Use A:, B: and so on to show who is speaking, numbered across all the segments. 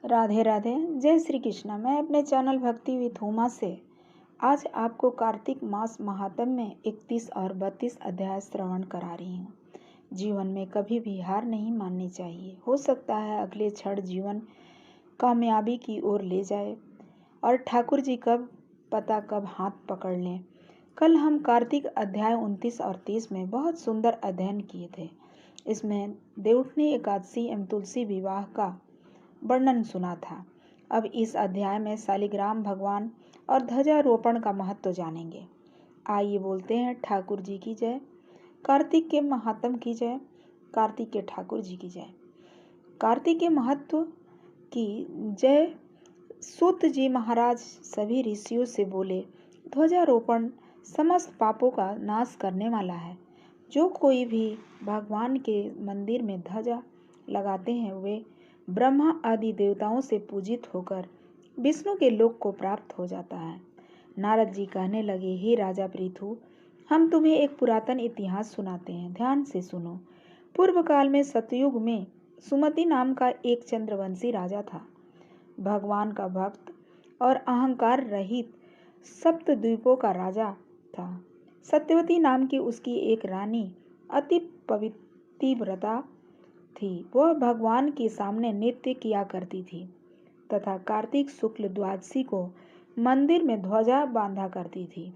A: राधे राधे। जय श्री कृष्णा। मैं अपने चैनल भक्ति विथ उमा से आज आपको कार्तिक मास महात्म्य में 31 और 32 अध्याय श्रवण करा रही हूँ। जीवन में कभी भी हार नहीं माननी चाहिए। हो सकता है अगले क्षण जीवन कामयाबी की ओर ले जाए और ठाकुर जी कब हाथ पकड़ लें। कल हम कार्तिक अध्याय 29 और 30 में बहुत सुंदर अध्ययन किए थे। इसमें देवउठनी एकादशी एवं तुलसी विवाह का वर्णन सुना था। अब इस अध्याय में शालिग्राम भगवान और ध्वजारोपण का महत्व जानेंगे। आइए बोलते हैं ठाकुर जी की जय, कार्तिक के महात्म की जय, कार्तिक के ठाकुर जी की जय। कार्तिक के महत्व की जय। सूत जी महाराज सभी ऋषियों से बोले, ध्वजारोपण समस्त पापों का नाश करने वाला है। जो कोई भी भगवान के मंदिर में ध्वजा लगाते हैं वे ब्रह्मा आदि देवताओं से पूजित होकर विष्णु के लोक को प्राप्त हो जाता है। नारद जी कहने लगे, हे राजा पृथु, हम तुम्हें एक पुरातन इतिहास सुनाते हैं, ध्यान से सुनो। पूर्व काल में सतयुग में सुमति नाम का एक चंद्रवंशी राजा था। भगवान का भक्त और अहंकार रहित सप्तद्वीपों का राजा था। सत्यवती नाम की उसकी एक रानी अति पतिव्रता थी। वह भगवान के सामने नृत्य किया करती थी तथा कार्तिक शुक्ल द्वादशी को मंदिर में ध्वजा बांधा करती थी।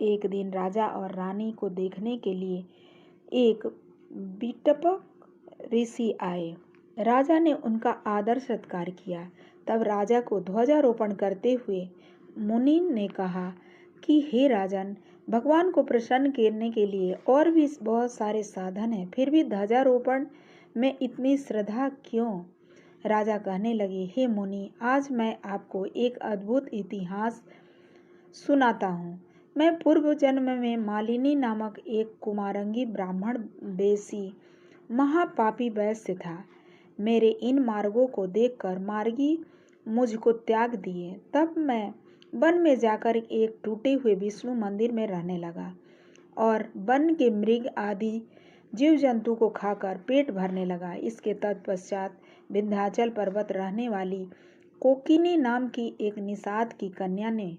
A: एक दिन राजा और रानी को देखने के लिए एक विटपक ऋषि आए। राजा ने उनका आदर सत्कार किया। तब राजा को ध्वजारोपण करते हुए मुनि ने कहा कि हे राजन, भगवान को प्रसन्न करने के लिए और भी बहुत सारे साधन हैं, फिर भी ध्वजारोपण में इतनी श्रद्धा क्यों? राजा कहने लगे, हे मुनि, आज मैं आपको एक अद्भुत इतिहास सुनाता हूँ। मैं पूर्व जन्म में मालिनी नामक एक कुमारंगी ब्राह्मण देशी महापापी वैश्य था। मेरे इन मार्गों को देखकर मार्गी मुझको त्याग दिए। तब मैं वन में जाकर एक टूटे हुए विष्णु मंदिर में रहने लगा और वन के मृग आदि जीव जंतु को खाकर पेट भरने लगा। इसके तत्पश्चात विंध्याचल पर्वत रहने वाली कोकिनी नाम की एक निषाद की कन्या ने,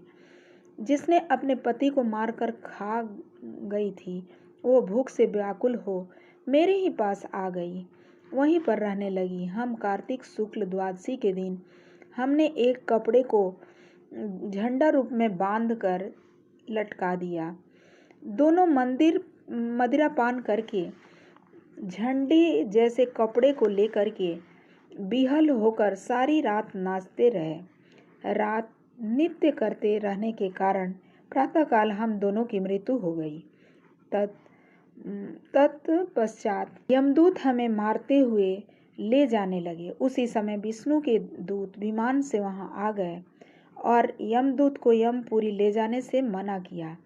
A: जिसने अपने पति को मारकर खा गई थी, वो भूख से व्याकुल हो मेरे ही पास आ गई, वहीं पर रहने लगी। हम कार्तिक शुक्ल द्वादशी के दिन हमने एक कपड़े को झंडा रूप में बांधकर लटका दिया। दोनों मंदिर मदिरा पान करके झंडे जैसे कपड़े को लेकर के बिहल होकर सारी रात नाचते रहे। रात नृत्य करते रहने के कारण प्रातःकाल हम दोनों की मृत्यु हो गई। तत्पश्चात यमदूत हमें मारते हुए ले जाने लगे। उसी समय विष्णु के दूत विमान से वहां आ गए और यमदूत को यमपुरी ले जाने से मना किया।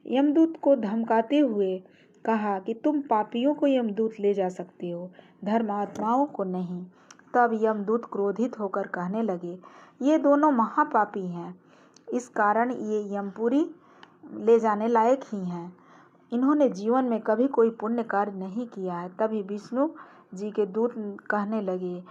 A: यमदूत को धमकाते हुए कहा कि तुम पापियों को यमदूत ले जा सकते हो, धर्मात्माओं को नहीं। तब यमदूत क्रोधित होकर कहने लगे, ये दोनों महापापी हैं, इस कारण ये यमपुरी ले जाने लायक ही हैं। इन्होंने जीवन में कभी कोई पुण्य कार्य नहीं किया है। तभी विष्णु जी के दूत कहने लगे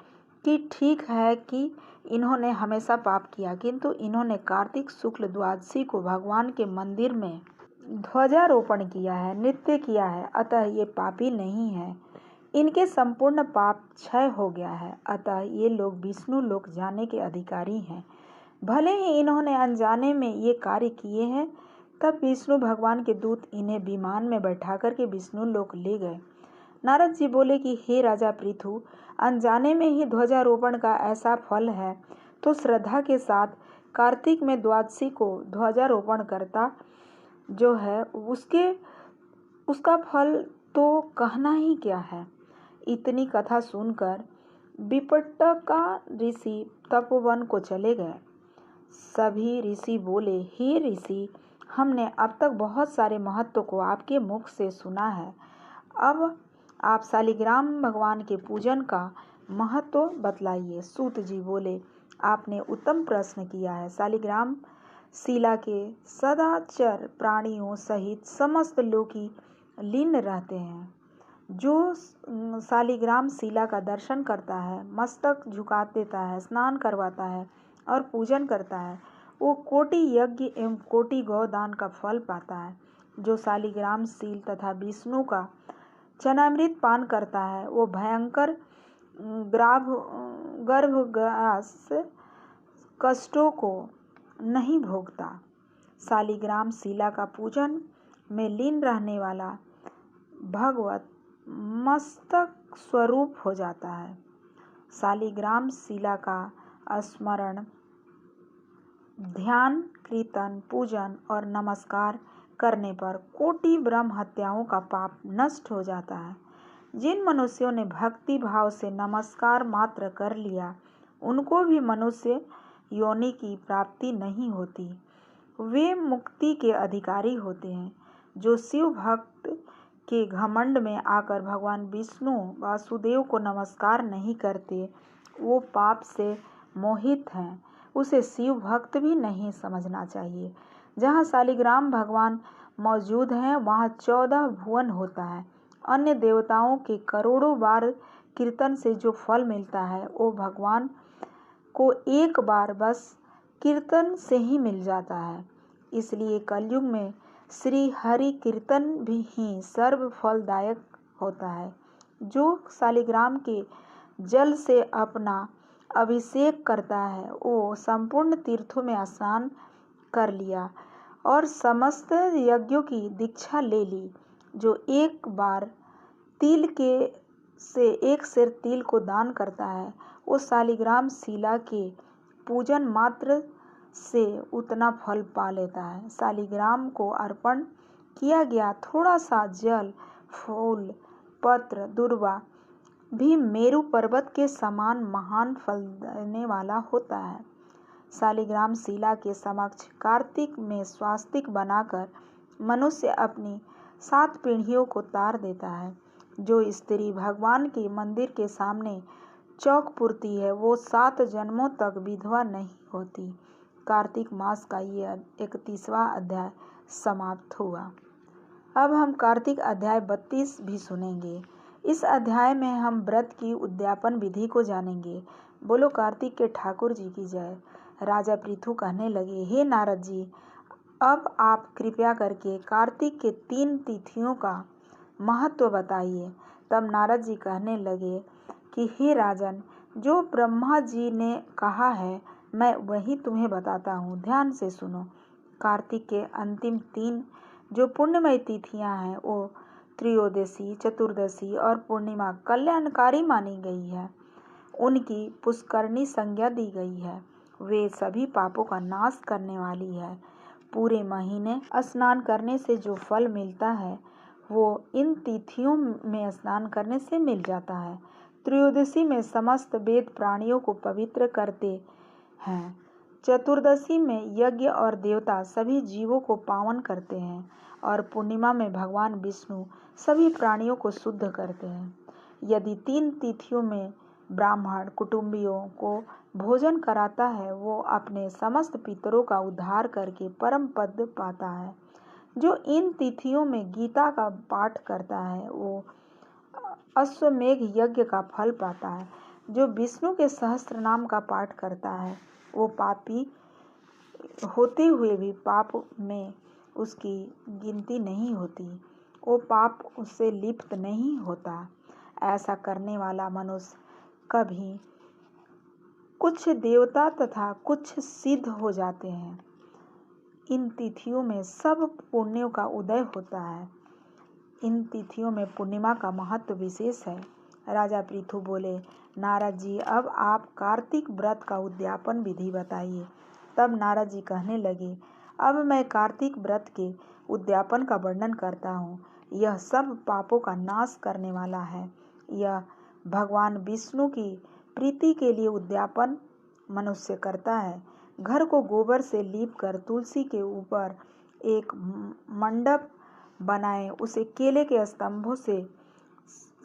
A: कि ठीक है कि इन्होंने हमेशा पाप किया, किंतु इन्होंने कार्तिक शुक्ल द्वादशी को भगवान के मंदिर में ध्वजारोपण किया है, नृत्य किया है, अतः ये पापी नहीं है। इनके संपूर्ण पाप क्षय हो गया है, अतः ये लोग विष्णु लोक जाने के अधिकारी हैं। भले ही इन्होंने अनजाने में ये कार्य किए हैं। तब विष्णु भगवान के दूत इन्हें विमान में बैठा करके विष्णु लोक ले गए। नारद जी बोले कि हे राजा पृथु, अनजाने में ही ध्वजारोपण का ऐसा फल है, तो श्रद्धा के साथ कार्तिक में द्वादशी को ध्वजारोपण करता जो है उसका फल तो कहना ही क्या है। इतनी कथा सुनकर विपट्टका ऋषि तपोवन को चले गए। सभी ऋषि बोले, हे ऋषि, हमने अब तक बहुत सारे महत्व को आपके मुख से सुना है। अब आप शालिग्राम भगवान के पूजन का महत्व बतलाइए। सूत जी बोले, आपने उत्तम प्रश्न किया है। शालिग्राम शिला के सदाचर प्राणियों सहित समस्त लोकी लीन रहते हैं। जो शालिग्राम शिला का दर्शन करता है, मस्तक झुका देता है, स्नान करवाता है और पूजन करता है, वो कोटि यज्ञ एवं कोटि गौदान का फल पाता है। जो शालिग्राम शील तथा विष्णु का चनामृत पान करता है, वो भयंकर गर्भग्रास कष्टों को नहीं भोगता। शालिग्राम शिला का पूजन में लीन रहने वाला भगवत मस्तक स्वरूप हो जाता है। शालिग्राम शिला का स्मरण, ध्यान, कीर्तन, पूजन और नमस्कार करने पर कोटि ब्रह्म हत्याओं का पाप नष्ट हो जाता है। जिन मनुष्यों ने भक्ति भाव से नमस्कार मात्र कर लिया, उनको भी मनुष्य योनि की प्राप्ति नहीं होती, वे मुक्ति के अधिकारी होते हैं। जो शिव भक्त के घमंड में आकर भगवान विष्णु वासुदेव को नमस्कार नहीं करते, वो पाप से मोहित हैं, उसे शिव भक्त भी नहीं समझना चाहिए। जहाँ शालिग्राम भगवान मौजूद हैं, वहाँ 14 भुवन होता है। अन्य देवताओं के करोड़ों बार कीर्तन से जो फल मिलता है, वो भगवान को एक बार बस कीर्तन से ही मिल जाता है। इसलिए कलयुग में श्री हरि कीर्तन भी ही सर्व फलदायक होता है। जो शालिग्राम के जल से अपना अभिषेक करता है, वो संपूर्ण तीर्थों में स्नान कर लिया और समस्त यज्ञों की दीक्षा ले ली। जो एक बार तिल के से एक सिर तिल को दान करता है, वो शालिग्राम शिला के पूजन मात्र से उतना फल पा लेता है। शालिग्राम को अर्पण किया गया थोड़ा सा जल, फूल, पत्र, दुर्वा भी मेरु पर्वत के समान महान फल देने वाला होता है। शालिग्राम शिला के समक्ष कार्तिक में स्वास्तिक बनाकर मनुष्य अपनी 7 पीढ़ियों को तार देता है। जो स्त्री भगवान के मंदिर के सामने चौक पुरती है, वो 7 जन्मों तक विधवा नहीं होती। कार्तिक मास का ये 31वां अध्याय समाप्त हुआ। अब हम कार्तिक अध्याय 32 भी सुनेंगे। इस अध्याय में हम व्रत की उद्यापन विधि को जानेंगे। बोलो कार्तिक के ठाकुर जी की जय। राजा पृथु कहने लगे, हे नारद जी, अब आप कृपया करके कार्तिक के 3 तिथियों का महत्व बताइए। तब नारद जी कहने लगे कि हे राजन, जो ब्रह्मा जी ने कहा है, मैं वही तुम्हें बताता हूँ, ध्यान से सुनो। कार्तिक के अंतिम 3 जो पुण्यमय तिथियां हैं, वो त्रयोदशी, चतुर्दशी और पूर्णिमा कल्याणकारी मानी गई है। उनकी पुष्करणी संज्ञा दी गई है। वे सभी पापों का नाश करने वाली है। पूरे महीने स्नान करने से जो फल मिलता है, वो इन तिथियों में स्नान करने से मिल जाता है। त्रयोदशी में समस्त वेद प्राणियों को पवित्र करते हैं। चतुर्दशी में यज्ञ और देवता सभी जीवों को पावन करते हैं और पूर्णिमा में भगवान विष्णु सभी प्राणियों को शुद्ध करते हैं। यदि 3 तिथियों में ब्राह्मण कुटुंबियों को भोजन कराता है, वो अपने समस्त पितरों का उद्धार करके परम पद पाता है। जो इन तिथियों में गीता का पाठ करता है, वो अश्वमेघ यज्ञ का फल पाता है। जो विष्णु के सहस्त्र नाम का पाठ करता है, वो पापी होते हुए भी पाप में उसकी गिनती नहीं होती, वो पाप उससे लिप्त नहीं होता। ऐसा करने वाला मनुष्य कभी कुछ देवता तथा कुछ सिद्ध हो जाते हैं। इन तिथियों में सब पुण्यों का उदय होता है। इन तिथियों में पूर्णिमा का महत्व विशेष है। राजा पृथु बोले, नारद जी, अब आप कार्तिक व्रत का उद्यापन विधि बताइए। तब नारद जी कहने लगे, अब मैं कार्तिक व्रत के उद्यापन का वर्णन करता हूँ। यह सब पापों का नाश करने वाला है। यह भगवान विष्णु की प्रीति के लिए उद्यापन मनुष्य करता है। घर को गोबर से लीप कर तुलसी के ऊपर एक मंडप बनाए, उसे केले के स्तंभों से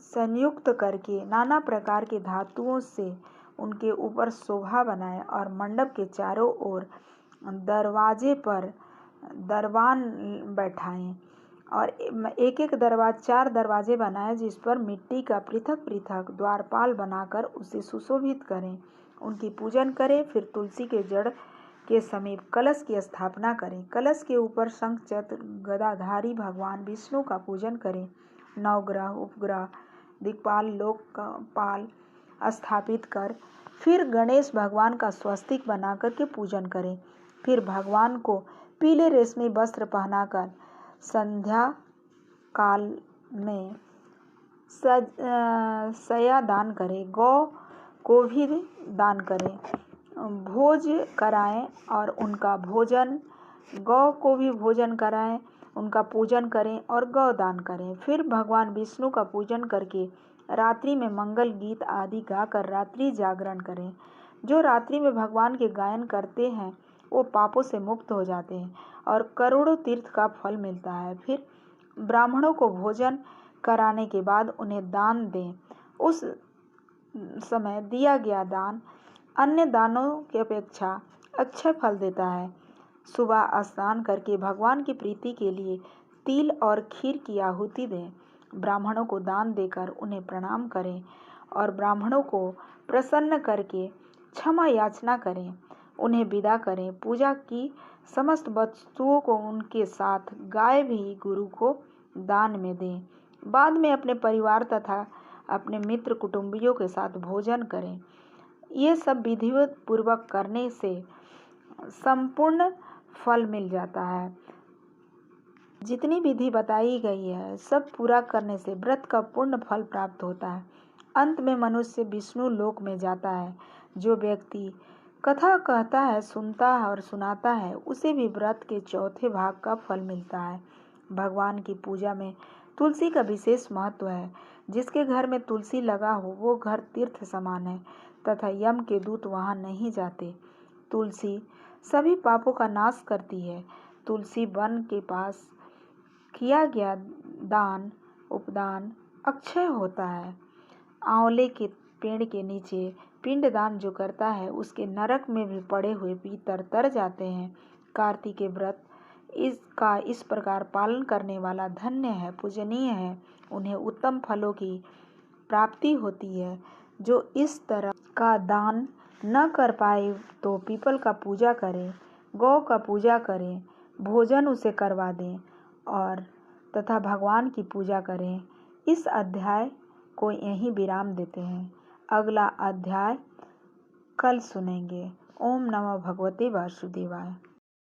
A: संयुक्त करके नाना प्रकार के धातुओं से उनके ऊपर शोभा बनाए और मंडप के चारों ओर दरवाजे पर दरबान बैठाएं और एक एक दरवाजे 4 दरवाजे बनाए, जिस पर मिट्टी का पृथक पृथक द्वारपाल बनाकर उसे सुशोभित करें। उनकी पूजन करें। फिर तुलसी के जड़ के समीप कलश की स्थापना करें। कलश के ऊपर शंख चक्र गदाधारी भगवान विष्णु का पूजन करें। नवग्रह, उपग्रह, दिक्पाल, लोकपाल स्थापित कर फिर गणेश भगवान का स्वस्तिक बनाकर के पूजन करें। फिर भगवान को पीले रेशमी वस्त्र पहनाकर संध्या काल में सया दान करें। गौ को भी दान करें, भोज कराएं और उनका भोजन, गौ को भी भोजन कराएं, उनका पूजन करें और गौ दान करें। फिर भगवान विष्णु का पूजन करके रात्रि में मंगल गीत आदि गाकर रात्रि जागरण करें। जो रात्रि में भगवान के गायन करते हैं वो पापों से मुक्त हो जाते हैं और करोड़ों तीर्थ का फल मिलता है। फिर ब्राह्मणों को भोजन कराने के बाद उन्हें दान दें। उस समय दिया गया दान अन्य दानों की अपेक्षा अक्षय फल देता है। सुबह स्नान करके भगवान की प्रीति के लिए तिल और खीर की आहुति दें। ब्राह्मणों को दान देकर उन्हें प्रणाम करें और ब्राह्मणों को प्रसन्न करके क्षमा याचना करें, उन्हें विदा करें। पूजा की समस्त वस्तुओं को उनके साथ गाय भी गुरु को दान में दें। बाद में अपने परिवार तथा अपने मित्र कुटुंबियों के साथ भोजन करें। ये सब विधिवत पूर्वक करने से संपूर्ण फल मिल जाता है। जितनी विधि बताई गई है सब पूरा करने से व्रत का पूर्ण फल प्राप्त होता है। अंत में मनुष्य विष्णु लोक में जाता है। जो व्यक्ति कथा कहता है, सुनता है और सुनाता है, उसे भी व्रत के चौथे भाग का फल मिलता है। भगवान की पूजा में तुलसी का विशेष महत्व है। जिसके घर में तुलसी लगा हो वो घर तीर्थ समान है तथा यम के दूत वहां नहीं जाते। तुलसी सभी पापों का नाश करती है। तुलसी वन के पास किया गया दान उपदान अक्षय होता है। आंवले के पेड़ के नीचे पिंडदान जो करता है उसके नरक में भी पड़े हुए पितर तर जाते हैं। कार्तिक व्रत इसका इस प्रकार पालन करने वाला धन्य है, पूजनीय है। उन्हें उत्तम फलों की प्राप्ति होती है। जो इस तरह का दान न कर पाए तो पीपल का पूजा करें, गौ का पूजा करें, भोजन उसे करवा दें और तथा भगवान की पूजा करें। इस अध्याय को यहीं विराम देते हैं। अगला अध्याय कल सुनेंगे। ओम नमः भगवते वासुदेवाय।